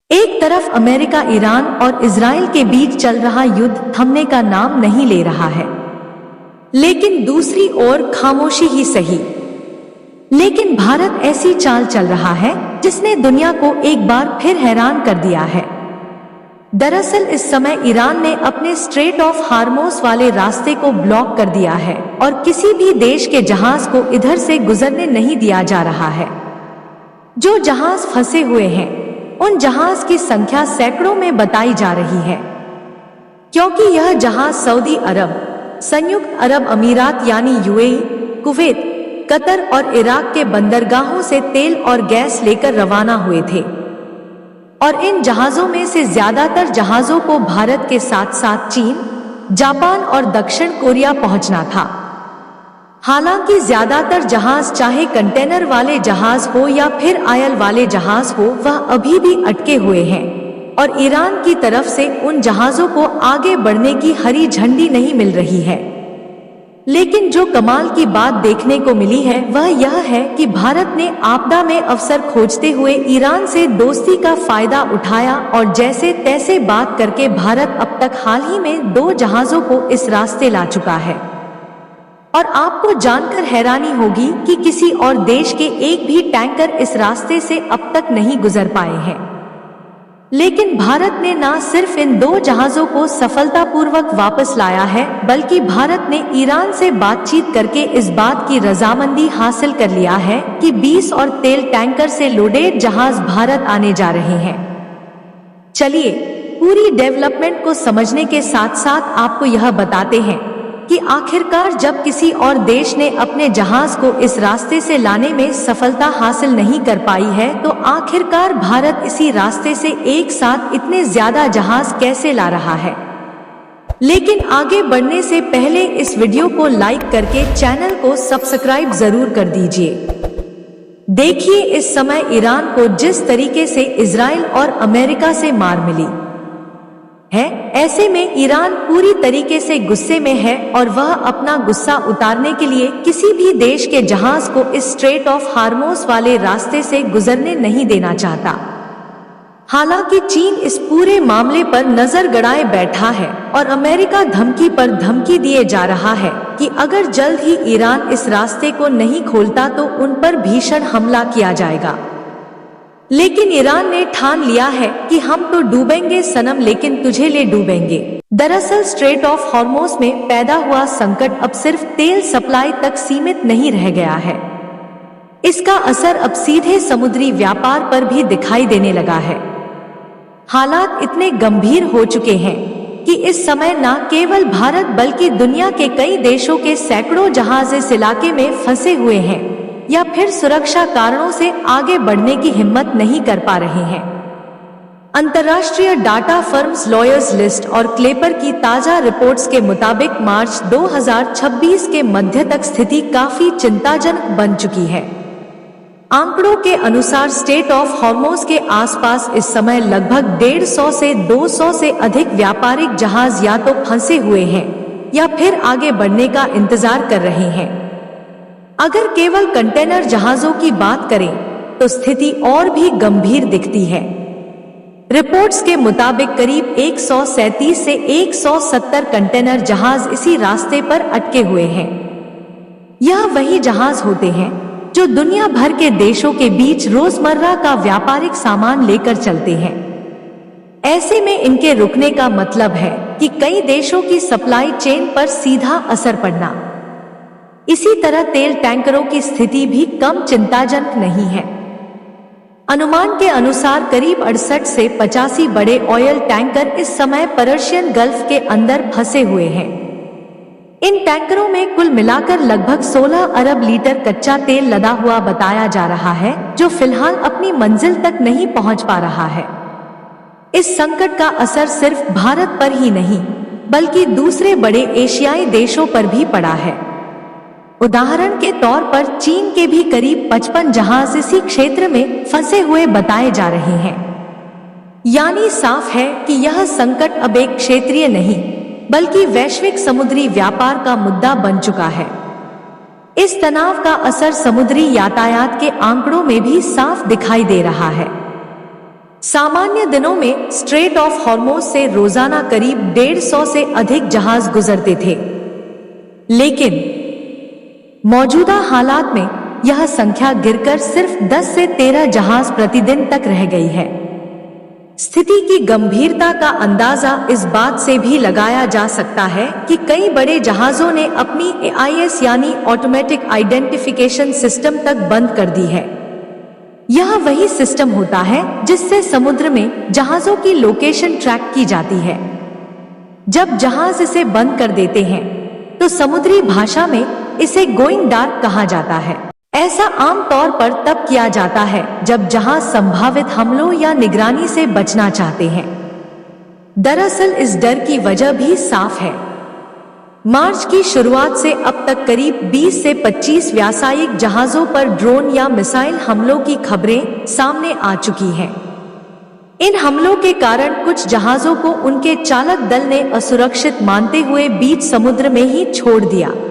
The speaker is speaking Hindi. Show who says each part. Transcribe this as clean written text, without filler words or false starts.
Speaker 1: एक तरफ अमेरिका ईरान और इजराइल के बीच चल रहा युद्ध थमने का नाम नहीं ले रहा है, लेकिन दूसरी ओर खामोशी ही सही, लेकिन भारत ऐसी चाल चल रहा है जिसने दुनिया को एक बार फिर हैरान कर दिया है। दरअसल इस समय ईरान ने अपने स्ट्रेट ऑफ हार्मोस वाले रास्ते को ब्लॉक कर दिया है और किसी भी देश के जहाज को इधर से गुजरने नहीं दिया जा रहा है। जो जहाज फंसे हुए हैं उन जहाज की संख्या सैकड़ों में बताई जा रही है, क्योंकि यह जहाज सऊदी अरब, संयुक्त अरब अमीरात यानी यूएई, कुवैत, कतर और इराक के बंदरगाहों से तेल और गैस लेकर रवाना हुए थे और इन जहाजों में से ज्यादातर जहाजों को भारत के साथ साथ चीन, जापान और दक्षिण कोरिया पहुंचना था। हालांकि ज्यादातर जहाज, चाहे कंटेनर वाले जहाज हो या फिर आयल वाले जहाज हो, वह अभी भी अटके हुए हैं और ईरान की तरफ से उन जहाजों को आगे बढ़ने की हरी झंडी नहीं मिल रही है। लेकिन जो कमाल की बात देखने को मिली है वह यह है कि भारत ने आपदा में अवसर खोजते हुए ईरान से दोस्ती का फायदा उठाया और जैसे तैसे बात करके भारत अब तक हाल ही में 2 जहाजों को इस रास्ते ला चुका है। और आपको जानकर हैरानी होगी कि किसी और देश के एक भी टैंकर इस रास्ते से अब तक नहीं गुजर पाए हैं। लेकिन भारत ने न सिर्फ इन 2 जहाजों को सफलतापूर्वक वापस लाया है, बल्कि भारत ने ईरान से बातचीत करके इस बात की रजामंदी हासिल कर लिया है कि 20 और तेल टैंकर से लोडेड जहाज भारत आने जा रहे हैं। चलिए पूरी डेवलपमेंट को समझने के साथ साथ आपको यह बताते हैं कि आखिरकार जब किसी और देश ने अपने जहाज को इस रास्ते से लाने में सफलता हासिल नहीं कर पाई है, तो आखिरकार भारत इसी रास्ते से एक साथ इतने ज्यादा जहाज कैसे ला रहा है। लेकिन आगे बढ़ने से पहले इस वीडियो को लाइक करके चैनल को सब्सक्राइब जरूर कर दीजिए। देखिए इस समय ईरान को जिस तरीके से इजराइल और अमेरिका से मार मिली है, ऐसे में ईरान पूरी तरीके से गुस्से में है और वह अपना गुस्सा उतारने के लिए किसी भी देश के जहाज को इस स्ट्रेट ऑफ हार्मोस वाले रास्ते से गुजरने नहीं देना चाहता। हालांकि चीन इस पूरे मामले पर नजर गड़ाए बैठा है और अमेरिका धमकी पर धमकी दिए जा रहा है कि अगर जल्द ही ईरान इस रास्ते को नहीं खोलता तो उन पर भीषण हमला किया जाएगा। लेकिन ईरान ने ठान लिया है कि हम तो डूबेंगे सनम, लेकिन तुझे ले डूबेंगे। दरअसल स्ट्रेट ऑफ हॉर्मोस में पैदा हुआ संकट अब सिर्फ तेल सप्लाई तक सीमित नहीं रह गया है, इसका असर अब सीधे समुद्री व्यापार पर भी दिखाई देने लगा है। हालात इतने गंभीर हो चुके हैं कि इस समय न केवल भारत बल्कि दुनिया के कई देशों के सैकड़ों जहाज इस इलाके में फंसे हुए हैं या फिर सुरक्षा कारणों से आगे बढ़ने की हिम्मत नहीं कर पा रहे हैं। अंतर्राष्ट्रीय डाटा फर्म्स लॉयर्स लिस्ट और क्लेपर की ताजा रिपोर्ट्स के मुताबिक मार्च 2026 के मध्य तक स्थिति काफी चिंताजनक बन चुकी है। आंकड़ों के अनुसार स्ट्रेट ऑफ हॉर्मोस के आसपास इस समय लगभग 150 से 200 से अधिक व्यापारिक जहाज या तो फंसे हुए हैं या फिर आगे बढ़ने का इंतजार कर रहे हैं। अगर केवल कंटेनर जहाजों की बात करें तो स्थिति और भी गंभीर दिखती है। रिपोर्ट्स के मुताबिक करीब 137 से 170 कंटेनर जहाज इसी रास्ते पर अटके हुए हैं। यह वही जहाज होते हैं जो दुनिया भर के देशों के बीच रोजमर्रा का व्यापारिक सामान लेकर चलते हैं। ऐसे में इनके रुकने का मतलब है कि कई देशों की सप्लाई चेन पर सीधा असर पड़ना। इसी तरह तेल टैंकरों की स्थिति भी कम चिंताजनक नहीं है। अनुमान के अनुसार करीब 68 से 85 बड़े ऑयल टैंकर इस समय पर्शियन गल्फ के अंदर फंसे हुए हैं। इन टैंकरों में कुल मिलाकर लगभग 16 अरब लीटर कच्चा तेल लदा हुआ बताया जा रहा है, जो फिलहाल अपनी मंजिल तक नहीं पहुंच पा रहा है। इस संकट का असर सिर्फ भारत पर ही नहीं बल्कि दूसरे बड़े एशियाई देशों पर भी पड़ा है। उदाहरण के तौर पर चीन के भी करीब 55 जहाज इसी क्षेत्र में फंसे हुए बताए जा रहे हैं। यानी साफ है कि यह संकट अब एक क्षेत्रीय नहीं बल्कि वैश्विक समुद्री व्यापार का मुद्दा बन चुका है। इस तनाव का असर समुद्री यातायात के आंकड़ों में भी साफ दिखाई दे रहा है। सामान्य दिनों में स्ट्रेट ऑफ हॉर्मुज से रोजाना करीब 150 से अधिक जहाज गुजरते थे, लेकिन मौजूदा हालात में यह संख्या गिरकर सिर्फ 10 से 13 जहाज प्रतिदिन तक रह गई है। स्थिति की गंभीरता का अंदाजा इस बात से भी लगाया जा सकता है कि कई बड़े जहाजों ने अपनी AIS यानी ऑटोमेटिक आइडेंटिफिकेशन सिस्टम तक बंद कर दी है। यह वही सिस्टम होता है जिससे समुद्र में जहाजों की लोकेशन ट्रैक की जाती है। जब जहाज इसे बंद कर देते हैं तो समुद्री भाषा में इसे गोइंग डार्क कहा जाता है। ऐसा आमतौर पर तब किया जाता है जब जहाज संभावित हमलों या निगरानी से बचना चाहते हैं। दरअसल इस डर की वजह भी साफ है। मार्च की शुरुआत से अब तक करीब 20 से 25 व्यावसायिक जहाजों पर ड्रोन या मिसाइल हमलों की खबरें सामने आ चुकी हैं। इन हमलों के कारण कुछ जहाजों को उनके चालक दल ने असुरक्षित मानते हुए बीच समुद्र में ही छोड़ दिया।